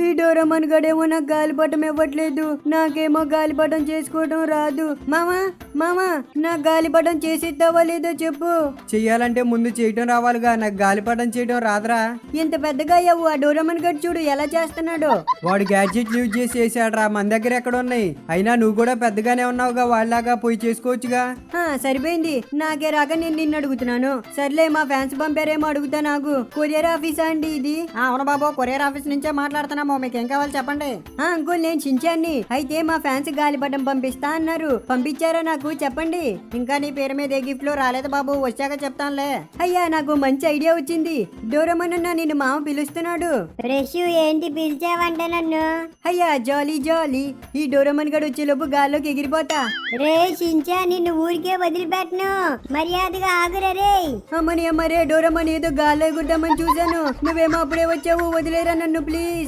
ఈ డోరమన్ గడేమో నాకు గాలిపటం ఇవ్వట్లేదు, నాకేమో గాలిపటం చేసుకోవడం రాదు. మామా మామా నాకు గాలిపటం చేసిద్దావా లేదో చెప్పు. చెయ్యాలంటే ముందు చేయటం రావాలిగా, నాకు గాలిపటం చేయడం రాదురా. ఇంత పెద్దగా అయ్యావు, ఆ డోరమన్ గడు చూడు ఎలా చేస్తున్నాడు. వాడు గ్యాడ్జెట్ యూజ్ చేసి చేసాడురా, మన దగ్గర ఎక్కడ ఉన్నాయి. అయినా నువ్వు కూడా పెద్దగానే ఉన్నావుగా, వాళ్ళలాగా పోయి చేసుకోవచ్చుగా. సరిపోయింది, నాకే రాక నేను నిన్ను అడుగుతున్నాను. సర్లే, మా ఫ్యాన్స్ పంపారేమో అడుగుతా. నాకు కొరియర్ ఆఫీసా అండి ఇది? అవును బాబు, కొరియర్ ఆఫీస్ నుంచే మాట్లాడుతున్నాము. మీకు ఏం కావాలి చెప్పండి. అంకుల్, నేను చించాన్ని. అయితే మా ఫ్యాన్స్ గాలిపటం పంపిస్తా అన్నారు, పంపించారా నాకు చెప్పండి. ఇంకా నీ పేరు మీద ఏ గిఫ్ట్లు రాలేదు బాబు, వచ్చాక చెప్తానులే. అయ్యా, నాకు మంచి ఐడియా వచ్చింది. డోరమన్ అన్న నిన్ను మామ పిలుస్తున్నాడు. ఫ్రెష్ ఏంటి పిలిచావంట నన్ను? అయ్యా, జాలీ జాలీ, ఈ డోరమన్ గడు వచ్చేలోపు గాల్లోకి ఎగిరిపోతా. రే చించా, నిన్ను ఊరికే వదిలిపెట్టను, మర్యాదగా ఆగురా రే. అమ్మని అమ్మరే, డోరమన్ ఏదో గాల్లో ఎగురుదామని చూశాను, నువ్వేమో అప్పుడే వచ్చావు, వదిలేరా నన్ను ప్లీజ్.